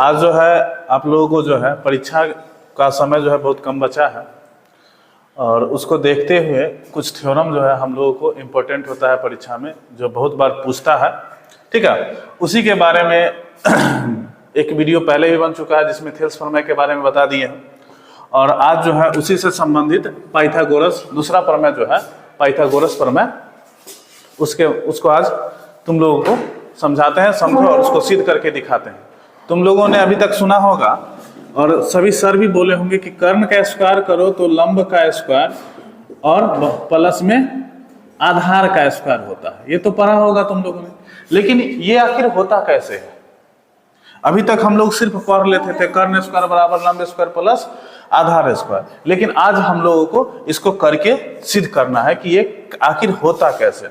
आज जो है आप लोगों को जो है परीक्षा का समय जो है बहुत कम बचा है और उसको देखते हुए कुछ थ्योरम जो है हम लोगों को इम्पोर्टेंट होता है परीक्षा में, जो बहुत बार पूछता है। ठीक है, उसी के बारे में एक वीडियो पहले भी बन चुका है जिसमें थेल्स प्रमेय के बारे में बता दिए हैं और आज जो है उसी से संबंधित पाइथागोरस दूसरा प्रमेय जो है पाइथागोरस प्रमेय उसको आज तुम लोगों को समझाते हैं, समझो और उसको सिद्ध करके दिखाते हैं। तुम लोगों ने अभी तक सुना होगा और सभी सर भी बोले होंगे कि कर्ण का स्क्वायर करो तो लंब का स्क्वायर और प्लस में आधार का स्क्वायर होता है। ये तो पढ़ा होगा तुम लोगों ने, लेकिन ये आखिर होता कैसे है? अभी तक हम लोग सिर्फ पढ़ लेते थे कर्ण स्क्वायर बराबर लंब स्क्वायर प्लस आधार स्क्वायर, लेकिन आज हम लोगों को इसको करके सिद्ध करना है कि ये आखिर होता कैसे।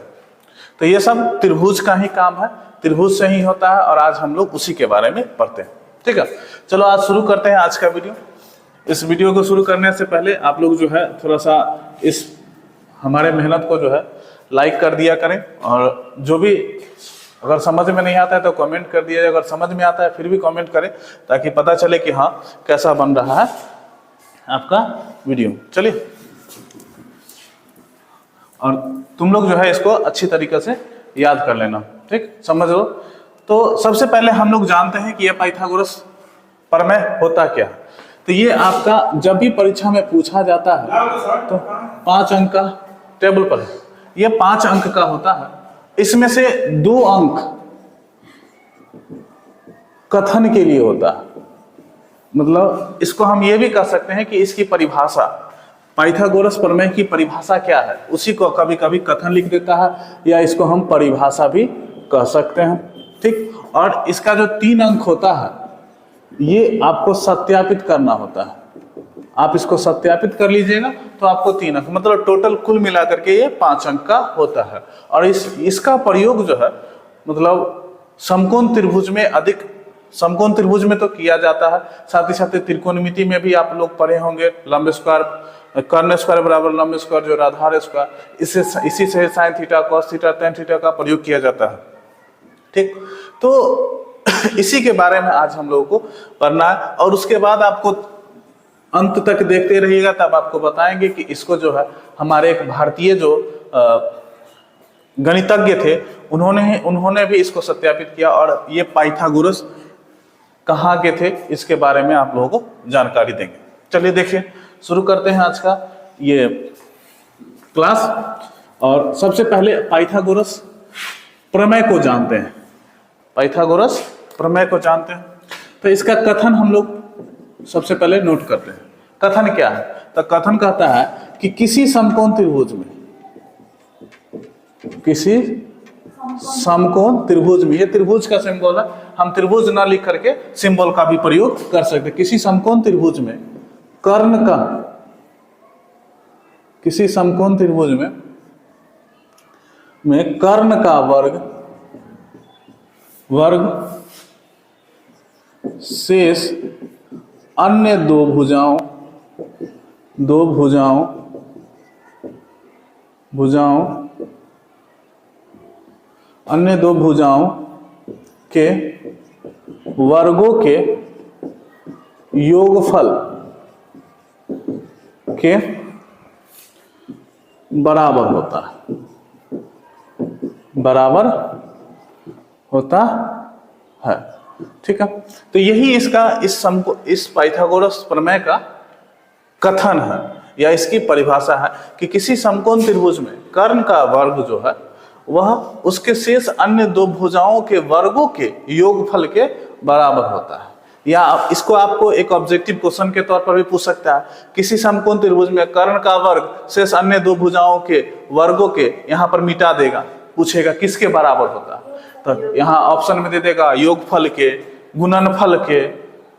तो ये सब त्रिभुज का ही काम है, त्रिभुज से ही होता है और आज हम लोग उसी के बारे में पढ़ते हैं। ठीक है, चलो आज शुरू करते हैं आज का वीडियो। इस वीडियो को शुरू करने से पहले आप लोग जो है थोड़ा सा इस हमारे मेहनत को जो है लाइक कर दिया करें और जो भी अगर समझ में नहीं आता है तो कमेंट कर दिया, अगर समझ में आता है फिर भी कमेंट करें ताकि पता चले कि हाँ कैसा बन रहा है आपका वीडियो। चलिए, और तुम लोग जो है इसको अच्छी तरीके से याद कर लेना, ठीक, समझ लो। तो सबसे पहले हम लोग जानते हैं कि यह पाइथागोरस प्रमेय होता क्या है। तो ये आपका जब भी परीक्षा में पूछा जाता है तो 5 अंक का टेबल पर है, ये 5 अंक का होता है। इसमें से 2 अंक कथन के लिए होता है, मतलब इसको हम ये भी कह सकते हैं कि इसकी परिभाषा, पाइथागोरस प्रमेय की परिभाषा क्या है, उसी को कभी कभी कथन लिख देता है या इसको हम परिभाषा भी कह सकते हैं। ठीक, और इसका जो 3 अंक होता है ये आपको सत्यापित करना होता है। आप इसको सत्यापित कर लीजिएगा तो आपको 3 अंक, मतलब टोटल कुल मिलाकर के ये 5 अंक का होता है। और इसका प्रयोग जो है मतलब समकोण त्रिभुज में अधिक, समकोण त्रिभुज में तो किया जाता है, साथ ही साथ त्रिकोणमिति में भी आप लोग पढ़े होंगे। लंब स्क्वायर, कर्ण स्क्वायर बराबर लंब स्क्वायर जो आधार स्क्वायर, इसी से sine theta cos theta tan theta का प्रयोग किया जाता है। ठीक, तो इसी के बारे में आज हम लोगों को पढ़ना है और उसके बाद आपको अंत तक देखते रहिएगा, तब आपको बताएंगे कि इसको जो है हमारे एक भारतीय जो गणितज्ञ थे उन्होंने भी इसको सत्यापित किया और ये पाइथागोरस कहाँ के थे इसके बारे में आप लोगों को जानकारी देंगे। चलिए देखिए, शुरू करते हैं आज का ये क्लास। और सबसे पहले पाइथागोरस प्रमेय को जानते हैं, पाइथागोरस प्रमेय को जानते हैं। तो इसका कथन हम लोग सबसे पहले नोट करते हैं। कथन क्या है? तो कथन कहता है कि किसी समकोण त्रिभुज में, किसी समकोण त्रिभुज में, ये त्रिभुज का सिंबल है, हम त्रिभुज ना लिख करके सिंबल का भी प्रयोग कर सकते हैं। किसी समकोण त्रिभुज में कर्ण का, किसी समकोण त्रिभुज में कर्ण का वर्ग शेष अन्य दो भुजाओं अन्य दो भुजाओं के वर्गों के योगफल के बराबर होता है, बराबर होता है। ठीक है, तो यही इसका इस पाइथागोरस प्रमेय का कथन है या इसकी परिभाषा है कि किसी समकोण त्रिभुज में कर्ण का वर्ग जो है वह उसके शेष अन्य 2 भुजाओं के वर्गों के योगफल के बराबर होता है। या इसको आपको एक ऑब्जेक्टिव क्वेश्चन के तौर पर भी पूछ सकता है, किसी समकोण त्रिभुज में कर्ण का वर्ग शेष अन्य 2 भुजाओं के वर्गों के, यहाँ पर मिटा देगा, पूछेगा किसके बराबर होता है, तो यहाँ ऑप्शन में दे देगा योगफल के, गुणनफल के।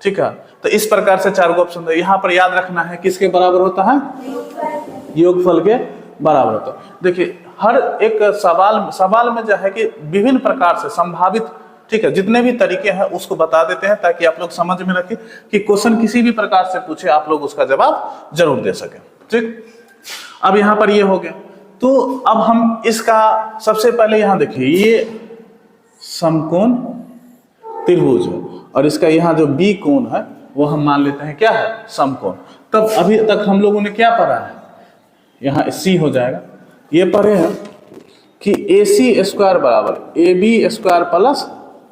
ठीक है, तो इस प्रकार से 4 ऑप्शन है। यहाँ पर याद रखना है किसके बराबर होता है, योगफल के बराबर होता है। देखिए हर एक सवाल में जो है कि विभिन्न प्रकार से संभावित, ठीक है, जितने भी तरीके हैं उसको बता देते हैं ताकि आप लोग समझ में रखें कि क्वेश्चन किसी भी प्रकार से पूछे आप लोग उसका जवाब जरूर दे सकें। ठीक, अब यहाँ पर ये हो गया। तो अब हम इसका सबसे पहले यहाँ देखिए, ये समकोण त्रिभुज है, और इसका यहाँ जो बी कोण है वो हम मान लेते हैं क्या है, समकोण। तब अभी तक हम लोगों ने क्या पढ़ा है, यहाँ सी हो जाएगा, ये पढ़े हैं कि ए सी स्क्वायर बराबर A B square plus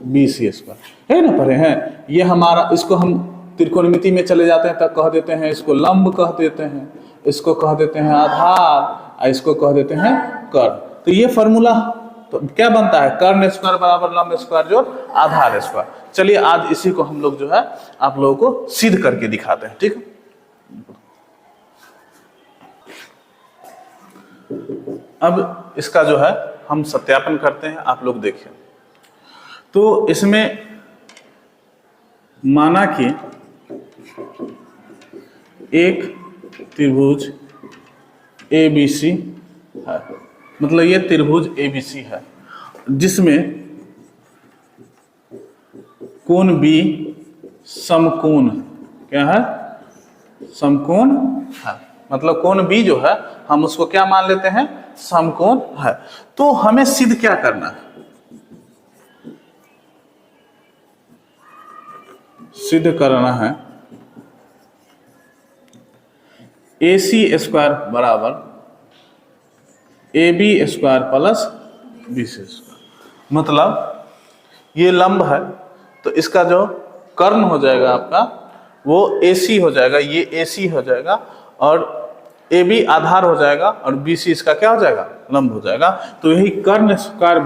B C square, है ना, पढ़े हैं। ये हमारा, इसको हम त्रिकोणमिति में चले जाते हैं तब कह देते हैं इसको लंब कह देते हैं, इसको कह देते हैं आधार, इसको कह देते हैं कर्ण। तो ये फॉर्मूला तो क्या बनता है, कर्ण स्क्वायर बराबर लंब स्क्वायर जोड़ आधार स्क्वायर। चलिए आज इसी को हम लोग जो है आप लोगों को सिद्ध करके दिखाते हैं, ठीक है। अब इसका जो है हम सत्यापन करते हैं, आप लोग देखिए। तो इसमें माना कि एक त्रिभुज ABC है, मतलब ये त्रिभुज ABC है जिसमें कोण B समकोण, क्या है, समकोण है, मतलब कोण B जो है हम उसको क्या मान लेते हैं, समकोण है। तो हमें सिद्ध क्या करना है, सिद्ध करना है AC स्क्वायर बराबर AB square plus BC square. मतलब ये लंब है तो इसका जो कर्ण हो जाएगा आपका वो AC हो जाएगा, ये AC हो जाएगा, और AB आधार हो जाएगा, और BC इसका क्या हो जाएगा, लंब हो जाएगा। तो यही कर्ण स्क्वायर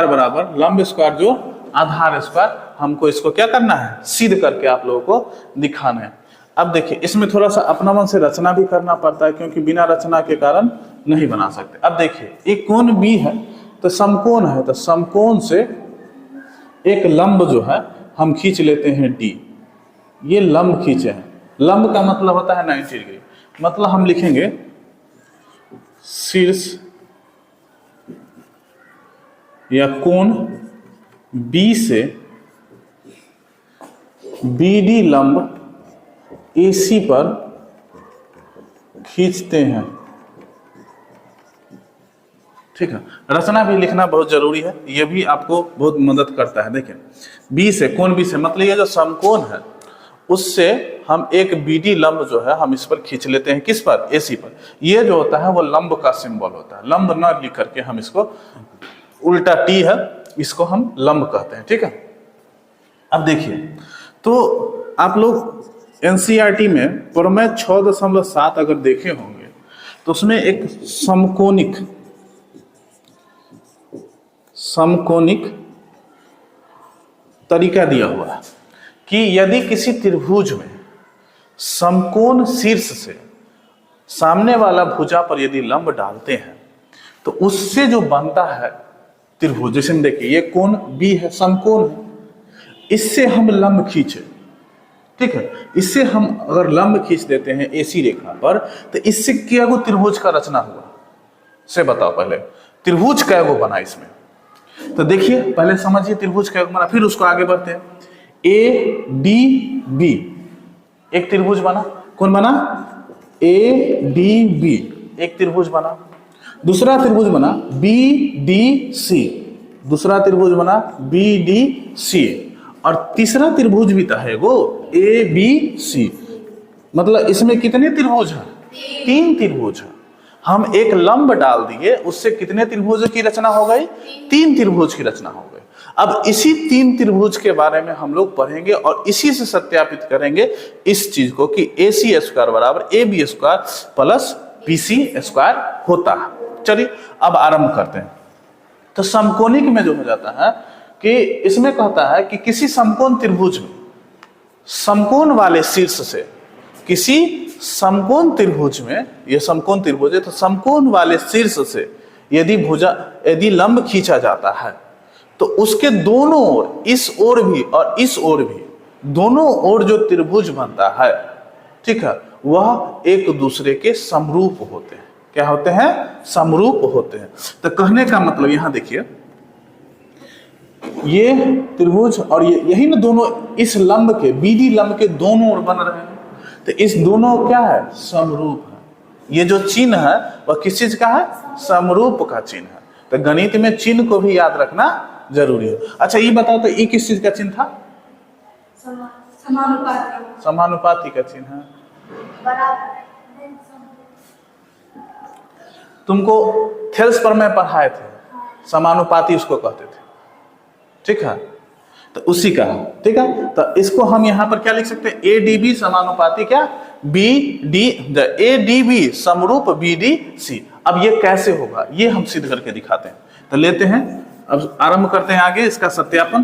बराबर लंब स्क्वायर जो आधार स्क्वायर, हमको इसको क्या करना है, सिद्ध करके आप लोगों को दिखाना है। अब देखिए इसमें थोड़ा सा अपना मन से रचना भी करना पड़ता है, क्योंकि बिना रचना के कारण नहीं बना सकते। अब देखिए एक कोण B है तो समकोण है, तो समकोण से एक लंब जो है हम खींच लेते हैं D, ये लंब खींचे हैं। लंब का मतलब होता है 90 डिग्री, मतलब हम लिखेंगे शीर्ष या कोण B से BD लंब AC पर खींचते हैं, ठीक है। रचना भी लिखना बहुत जरूरी है, ये भी आपको बहुत मदद करता है। देखिए B से, कोण B से, मतलब ये जो समकोण है उससे हम एक BD लंब जो है हम इस पर खींच लेते हैं, किस पर, AC पर। ये जो होता है वो लंब का सिंबल होता है, लंब न लिख करके हम इसको, उल्टा T है, इसको हम लंब कहते हैं, ठीक है। अब देखिए तो आप लोग NCERT में प्रमेय 6.7 अगर देखे होंगे तो उसमें एक समकोणिक तरीका दिया हुआ है कि यदि किसी त्रिभुज में समकोण शीर्ष से सामने वाला भुजा पर यदि लंब डालते हैं तो उससे जो बनता है त्रिभुज, जैसे देखिए ये कोण B है, समकोण है, इससे हम लंब खींचे, ठीक है, इससे हम अगर लंब खींच देते हैं AC रेखा पर तो इससे क्या गो त्रिभुज का रचना हुआ, से बताओ पहले त्रिभुज क्या गो बना इसमें। तो देखिए पहले समझिए त्रिभुज क्या बना, फिर उसको आगे बढ़ते हैं। ADB एक त्रिभुज बना, कौन बना, ADB एक त्रिभुज बना। दूसरा त्रिभुज बना BDC, दूसरा त्रिभुज बना BDC, और तीसरा त्रिभुज भी तो है वो ABC। मतलब इसमें कितने त्रिभुज हैं, 3 त्रिभुज हैं। हम एक लंब डाल दिए, उससे कितने त्रिभुज की रचना हो गई, 3 त्रिभुज की रचना हो गई। अब इसी 3 त्रिभुज के बारे में हम लोग पढ़ेंगे और इसी से सत्यापित करेंगे इस चीज को कि AC स्क्वायर बराबर AB square plus BC square होता है। चलिए अब आरंभ करते हैं। तो समकोणिक में जो हो जाता है कि इसमें कहता है कि किसी समकोण त्रिभुज में समकोण वाले शीर्ष से, किसी समकोण त्रिभुज में, यह समकोण त्रिभुज है तो समकोण वाले शीर्ष से यदि लंब खींचा जाता है तो उसके दोनों ओर, इस ओर भी और इस ओर भी, दोनों ओर जो त्रिभुज बनता है, ठीक है, वह एक दूसरे के समरूप होते हैं। क्या होते हैं, समरूप होते हैं। तो कहने का मतलब यहां देखिए ये त्रिभुज और ये, यही ना दोनों इस लंब के, BD लंब के दोनों ओर बन रहे हैं, तो इस दोनों क्या है, समरूप है। ये जो चिन्ह है वह किस चीज का है, समरूप का चिन्ह है। तो गणित में चिन्ह को भी याद रखना जरूरी है। अच्छा ये बताओ तो ये किस चीज का चिन्ह था? समानुपाती। समानुपाती का चिन्ह है। तुमको थेल्स पर मैं पढ़ाए थे, समानुपाती उसको कहते थे, ठीक है, तो उसी का है, ठीक है। तो इसको हम यहाँ पर क्या लिख सकते हैं? ए डी बी समानुपाती क्या? B D, A D B समरूप बी डी सी। अब ये कैसे होगा ये हम सिद्ध करके दिखाते हैं। तो लेते हैं, अब आरंभ करते हैं आगे इसका सत्यापन।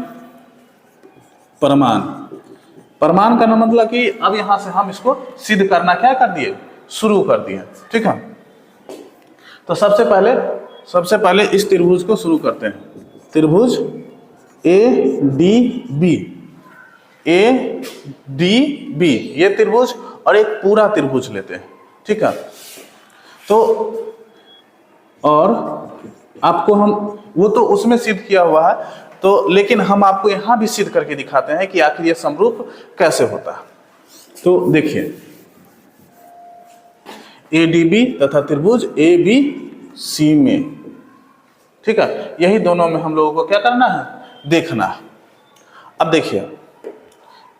प्रमाण, प्रमाण का मतलब कि अब यहां से हम इसको सिद्ध करना क्या कर दिए? शुरू कर दिए, ठीक है। तो सबसे पहले इस त्रिभुज को शुरू करते हैं। त्रिभुज A D B, A D B ये त्रिभुज और एक पूरा त्रिभुज लेते हैं, ठीक है। तो और आपको हम वो तो उसमें सिद्ध किया हुआ है, तो लेकिन हम आपको यहां भी सिद्ध करके दिखाते हैं कि आखिर ये समरूप कैसे होता है। तो देखिए ए डी बी तथा त्रिभुज ए बी सी में, ठीक है, यही दोनों में हम लोगों को क्या करना है? देखना है। अब देखिए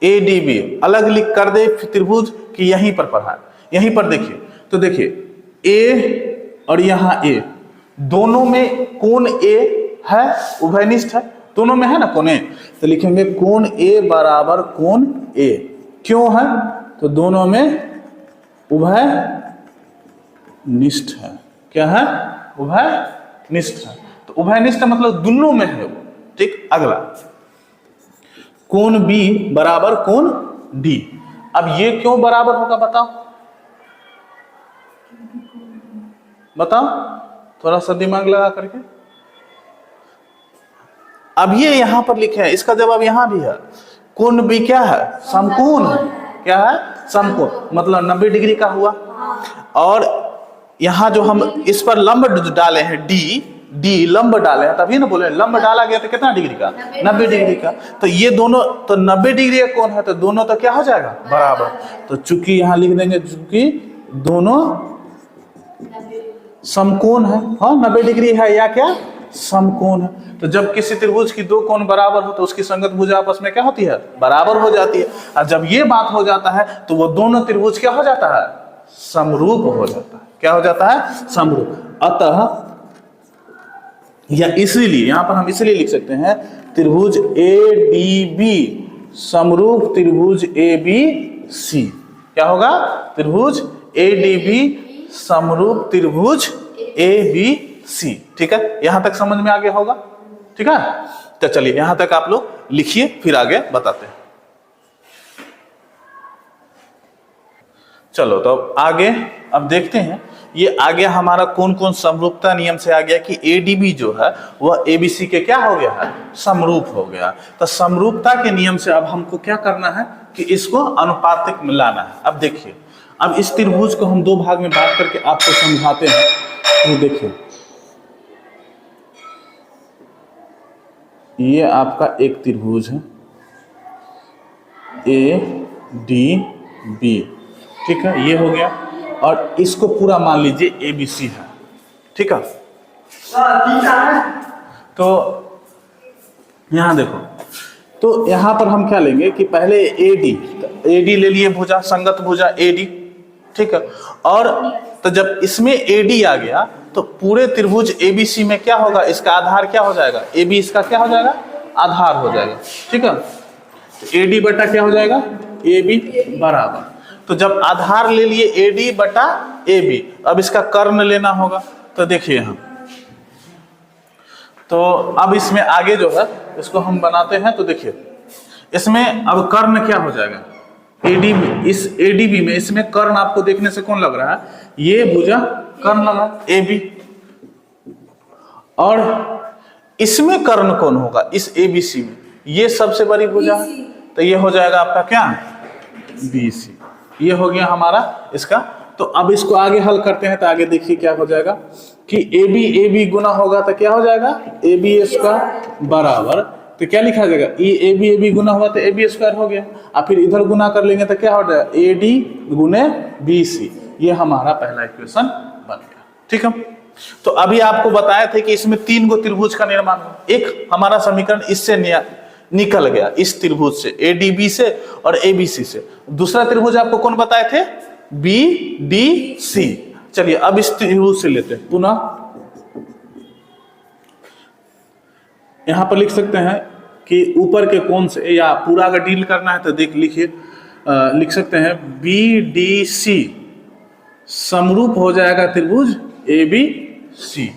ए डी बी अलग लिख कर दे त्रिभुज कि यहीं पर पढ़ा, यहीं पर देखिए, तो देखिए ए और यहां ए दोनों में कोण ए है, उभयनिष्ठ है, दोनों में है ना कोण ए, तो लिखेंगे कोण ए बराबर कोण ए। क्यों है? तो दोनों में उभय निष्ठ है। क्या है? उभय निष्ठ है। तो उभय निष्ठ मतलब दोनों में है वो, ठीक। अगला कोण बी बराबर कोण डी। अब ये क्यों बराबर होगा बताओ, बताओ थोड़ा सा दिमाग लगा करके। अब ये यहां पर लिखे हैं, इसका जवाब यहां भी है। कोण बी क्या है? समकोण है। क्या है? समकोण, मतलब 90 डिग्री का हुआ। और यहां जो हम इस पर लंब डाले हैं डी लंब डाले हैं, तभी ना बोले लंब डाला गया तो कितना डिग्री का? 90 डिग्री का। तो ये दोनों तो 90 डिग्री का कोण है, तो दोनों तो क्या हो जाएगा? बराबर। तो चूंकि यहां लिख देंगे चूंकि दोनों समकोण है, हाँ 90 डिग्री है या क्या? समकोण है। तो जब किसी त्रिभुज की दो कोण बराबर हो तो उसकी संगत भुजा आपस में क्या होती है? बराबर हो जाती है। और जब ये बात हो जाता है तो वो दोनों त्रिभुज क्या हो जाता है? समरूप हो जाता है। क्या हो जाता है? समरूप। अतः या इसीलिए यहां पर हम इसलिए लिख सकते हैं त्रिभुज ए डी बी समरूप त्रिभुज ए बी सी। क्या होगा? त्रिभुज ए डी बी समरूप त्रिभुज ए बी सी, ठीक है। यहां तक समझ में आ गया होगा, ठीक है। तो चलिए यहां तक आप लोग लिखिए, फिर आगे बताते हैं। चलो तो आगे अब देखते हैं, ये आ गया हमारा कौन कौन समरूपता नियम से आ गया कि एडीबी जो है वह एबीसी के क्या हो गया है? समरूप हो गया। तो समरूपता के नियम से अब हमको क्या करना है कि इसको अनुपातिक में लाना है। अब देखिए, अब इस त्रिभुज को हम दो भाग में बांट करके आपको समझाते हैं। तो देखिए ये आपका एक त्रिभुज है ए डी बी, ठीक है, ये हो गया। और इसको पूरा मान लीजिए एबीसी है, ठीक है। तो यहां देखो, तो यहां पर हम क्या लेंगे कि पहले एडी ले लिए भुजा, संगत भुजा एडी, ठीक है। और तो जब इसमें एडी आ गया तो पूरे त्रिभुज एबीसी में क्या होगा? इसका आधार क्या हो जाएगा? एबी इसका क्या हो जाएगा? आधार हो जाएगा, ठीक है। तो एडी बटा क्या हो जाएगा? एबी बराबर। तो जब आधार ले लिए एडी बटा एबी, अब इसका कर्ण लेना होगा। तो देखिए हम, तो अब इसमें आगे जो है इसको हम बनाते हैं। तो देखिए इसमें अब कर्ण क्या हो जाएगा? एडीबी, इस एडीबी में इसमें कर्ण आपको देखने से कौन लग रहा है? ये भुजा कर्ण लगा एबी। और इसमें कर्ण कौन होगा? इस एबीसी में ये सबसे बड़ी भुजा, तो ये हो जाएगा आपका क्या? बीसी। ये हो गया हमारा इसका। तो अब इसको आगे हल करते हैं। तो आगे देखिए क्या हो जाएगा कि ए बी गुना होगा तो क्या हो जाएगा? ए बी स्क्वायर बराबर, तो क्या लिखा जाएगा? ए बी गुना हुआ तो ए बी स्क्वायर हो गया। और फिर इधर गुना कर लेंगे तो क्या हो जाएगा? ए डी गुने बी सी। ये हमारा पहला इक्वेशन बन गया, ठीक है। तो अभी आपको बताए थे कि इसमें 3 गो त्रिभुज का निर्माण हो। एक हमारा समीकरण इससे निकल गया, इस त्रिभुज से, एडीबी से और एबीसी से। दूसरा त्रिभुज आपको कौन बताए थे? बीडीसी। चलिए अब इस त्रिभुज से लेते हैं पुनः। यहां पर लिख सकते हैं कि ऊपर के कोण से, या पूरा अगर डील करना है तो लिखिए, लिख सकते हैं बीडीसी समरूप हो जाएगा त्रिभुज एबीसी।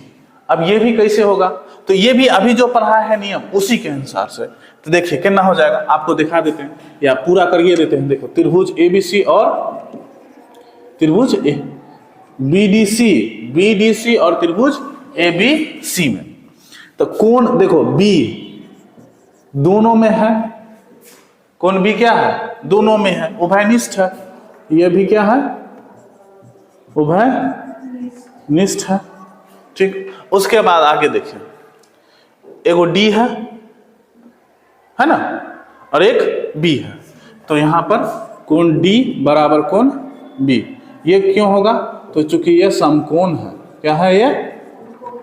अब ये भी कैसे होगा? तो ये भी अभी जो पढ़ा है नियम उसी के अनुसार से। तो देखिए कितना हो जाएगा, आपको दिखा देते हैं या पूरा करिए देते हैं। देखो त्रिभुज एबीसी और त्रिभुज बीडीसी और त्रिभुज एबीसी में तो कोण देखो बी दोनों में है, कोण बी क्या है? दोनों में है, उभयनिष्ठ है। यह भी क्या है? उभयनिष्ठ है। ठीक, उसके बाद आगे देखिए, एगो डी है ना, और एक बी है। तो यहां पर कोण डी बराबर कोण बी। ये क्यों होगा? तो चूंकि ये समकोण है। क्या है? ये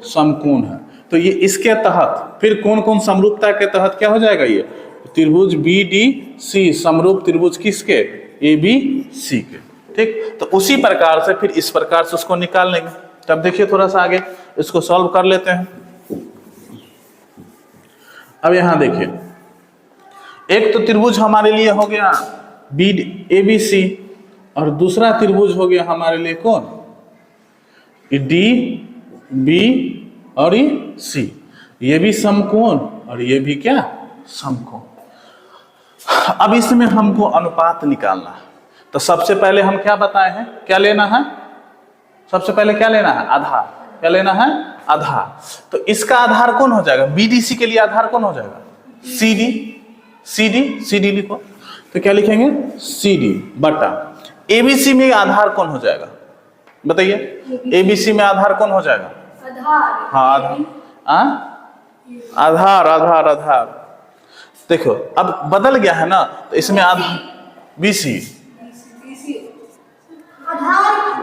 समकोण है। तो ये इसके तहत फिर कौन कौन समरूपता के तहत क्या हो जाएगा? ये त्रिभुज बीडीसी समरूप त्रिभुज किसके? एबीसी के। ठीक, तो उसी प्रकार से फिर इस प्रकार से उसको निकाल लेंगे। तब देखिए थोड़ा सा आगे इसको सॉल्व कर लेते हैं। अब यहां देखिए, एक तो त्रिभुज हमारे लिए हो गया बी एबीसी और दूसरा त्रिभुज हो गया हमारे लिए कौन? डी बी और ये सी। ये भी समकोण और ये भी क्या? समकोण। अब इसमें हमको अनुपात निकालना है। तो सबसे पहले हम क्या बताए हैं, क्या लेना है? सबसे पहले क्या लेना है? आधार। क्या लेना है? आधार। तो इसका आधार कौन हो जाएगा? बीडीसी के लिए आधार कौन हो जाएगा? सीडी लिखो। तो क्या लिखेंगे? सीडी बटा एबीसी में आधार कौन हो जाएगा? बताइए, एबीसी में आधार कौन हो जाएगा? हाँ, आधार। देखो अब बदल गया है ना, तो इसमें आधार बीसी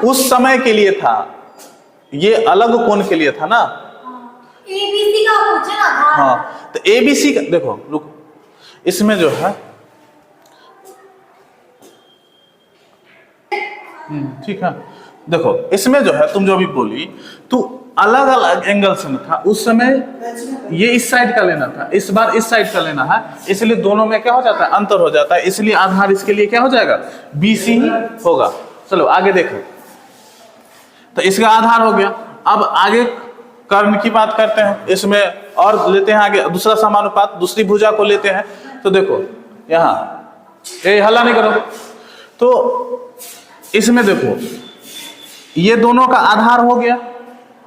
उस समय के लिए था, ये अलग कोण के लिए था ना। एबीसी का पूछे ना आधार। हाँ, तो एबीसी का देखो, रुको, इसमें जो है ठीक है, देखो इसमें जो है तुम जो भी बोली तो अलग अलग एंगल से था। उस समय ये इस साइड का लेना था, इस बार इस साइड का लेना है, इसलिए दोनों में क्या हो जाता है? अंतर हो जाता है। इसलिए आधार इसके लिए क्या हो जाएगा? बीसी ही होगा। चलो आगे देखो, तो इसका आधार हो गया। अब आगे कर्ण की बात करते हैं, इसमें और लेते हैं आगे दूसरा समानुपात, दूसरी भुजा को लेते हैं। तो देखो यहाँ ये हल्ला नहीं करो, तो इसमें देखो ये दोनों का आधार हो गया।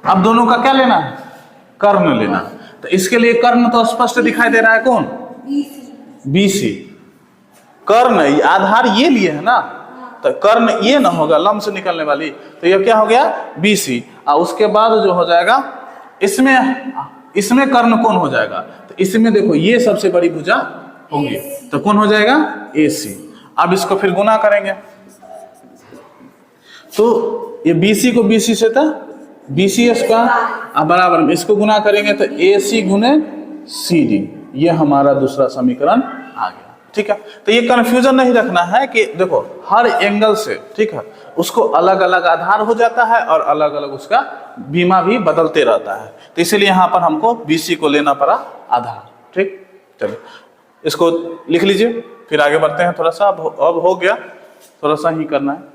अब दोनों का क्या लेना है? कर्ण लेना। तो इसके लिए कर्ण तो स्पष्ट दिखाई दे रहा है, कौन? बीसी। कर्ण आधार ये लिए है ना, तो कर्ण ये ना होगा लंब से निकलने वाली, तो ये क्या हो गया? बीसी। और उसके बाद जो हो जाएगा इसमें कर्ण कौन हो जाएगा? तो इसमें देखो ये सबसे बड़ी भुजा होगी, तो कौन हो जाएगा? एसी। अब इसको फिर गुना करेंगे, तो ये बीसी को बीसी से था बीसी स्क्वायर, अब बराबर में इसको गुना करेंगे तो एसी गुने सीडी। ये हमारा दूसरा समीकरण आ गया। ठीक है, तो ये कंफ्यूजन नहीं रखना है कि देखो हर एंगल से, ठीक है, उसको अलग अलग आधार हो जाता है और अलग अलग उसका बीमा भी बदलते रहता है। तो इसीलिए यहाँ पर हमको बीसी को लेना पड़ा आधार। ठीक, चलिए इसको लिख लीजिए, फिर आगे बढ़ते हैं। थोड़ा सा अब हो गया, थोड़ा सा ही करना है।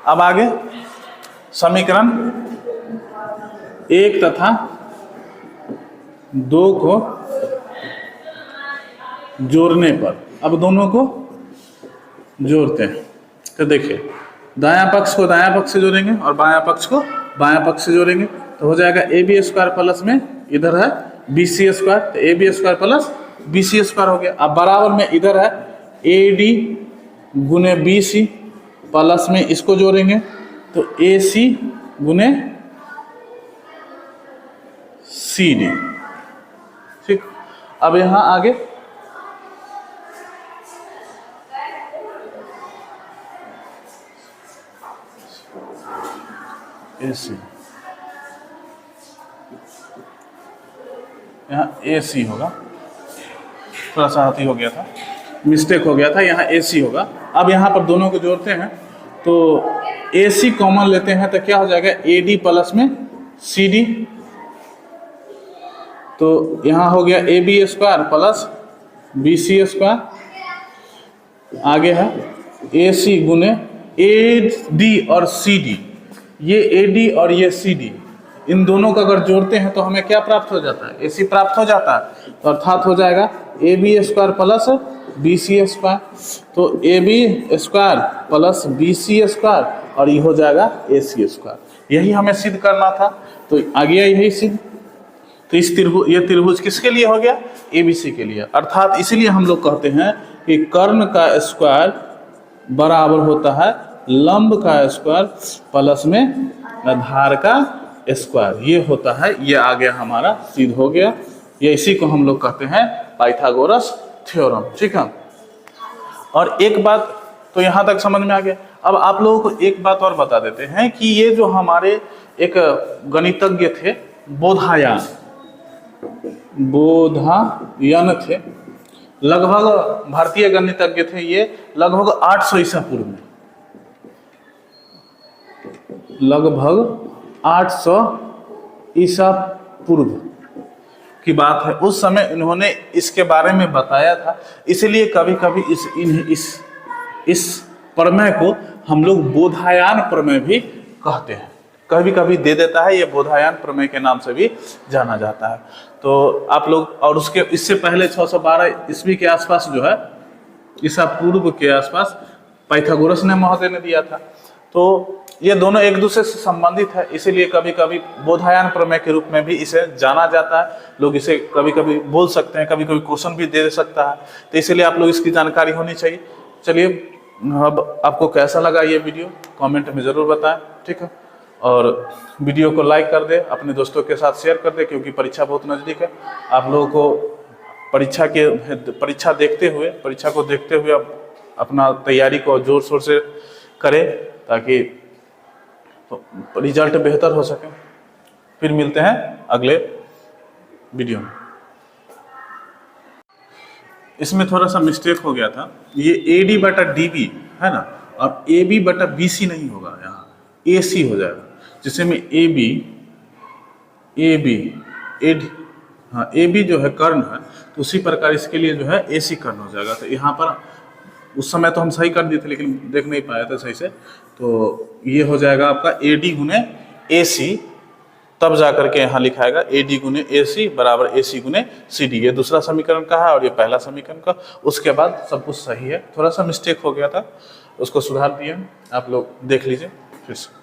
अब आगे समीकरण 1 तथा 2 को जोड़ने पर, अब दोनों को जोड़ते हैं। तो देखिए दायां पक्ष को दायां पक्ष से जोड़ेंगे और बायां पक्ष को बायां पक्ष से जोड़ेंगे, तो हो जाएगा ए बी स्क्वायर प्लस में इधर है बी सी स्क्वायर, तो A B square plus B C square हो गया। अब बराबर में इधर है ए डी गुने बी सी, प्लस में इसको जोड़ेंगे तो ए सी गुने सी डी। अब यहाँ आगे AC, यहाँ AC होगा, थोड़ा सा हाथी हो गया था, मिस्टेक हो गया था, यहाँ AC होगा। अब यहाँ पर दोनों को जोड़ते हैं तो AC कॉमन लेते हैं तो क्या हो जाएगा, AD प्लस में CD, तो यहाँ हो गया AB square plus BC square, आगे है AC गुने AD और CD, ये AD और ये CD, इन दोनों का अगर जोड़ते हैं तो हमें क्या प्राप्त हो जाता है, AC प्राप्त हो जाता है, तो अर्थात हो जाएगा AB square plus BC square, तो AB square plus BC square और ये हो जाएगा AC स्क्वायर। यही हमें सिद्ध करना था, तो आ गया यही सिद्ध। तो इस ये त्रिभुज किसके लिए हो गया, ABC के लिए। अर्थात इसीलिए हम लोग कहते हैं कि कर्ण का स्क्वायर बराबर होता है लंब का स्क्वायर प्लस में आधार का स्क्वायर, ये होता है। ये आ गया हमारा सिद्ध हो गया। ये इसी को हम लोग कहते हैं पाइथागोरस थ्योरम, ठीक है। और एक बात तो यहाँ तक समझ में आ गया। अब आप लोगों को एक बात और बता देते हैं कि ये जो हमारे एक गणितज्ञ थे बोधायन थे, लगभग भारतीय गणितज्ञ थे, ये लगभग 800 ईसा पूर्व में, लगभग 800 ईसा पूर्व की बात है। उस समय इन्होंने इसके बारे में बताया था। इसलिए कभी कभी इस प्रमेय को हम लोग बोधायन प्रमेय भी कहते हैं, कभी कभी दे देता है, ये बोधायन प्रमेय के नाम से भी जाना जाता है। तो आप लोग, और उसके इससे पहले 612 ईस्वी के आसपास जो है, ईसा पूर्व के आसपास पाइथागोरस ने महोदय ने दिया था। तो ये दोनों एक दूसरे से संबंधित है, इसीलिए कभी कभी बोधायन प्रमेय के रूप में भी इसे जाना जाता है। लोग इसे कभी कभी बोल सकते हैं, कभी कभी क्वेश्चन भी दे सकता है, तो इसलिए आप लोग इसकी जानकारी होनी चाहिए। चलिए, अब आपको कैसा लगा ये वीडियो कमेंट में ज़रूर बताएं, ठीक है। और वीडियो को लाइक कर दे, अपने दोस्तों के साथ शेयर कर दे, क्योंकि परीक्षा बहुत नज़दीक है। आप लोगों को परीक्षा को देखते हुए अब अपना तैयारी को जोर शोर से करें, ताकि रिजल्ट बेहतर हो सके। फिर मिलते हैं अगले वीडियो में। इसमें थोड़ा सा मिस्टेक हो गया था, ये AD बटा DB है ना, और AB बटा BC नहीं होगा, यहाँ AC हो जाएगा। जिससे में AB जो है कर्ण है, तो उसी प्रकार इसके लिए जो है AC कर्ण हो जाएगा। तो यहाँ पर उस समय तो हम सही कर दिए थे, लेकिन देख नहीं पाया था सही से, तो ये हो जाएगा आपका AD गुने AC, तब जा करके यहाँ लिखाएगा AD गुने AC बराबर AC गुने CD। ये दूसरा समीकरण का है और ये पहला समीकरण का। उसके बाद सब कुछ सही है। थोड़ा सा मिस्टेक हो गया था, उसको सुधार दिए, आप लोग देख लीजिए फिर से।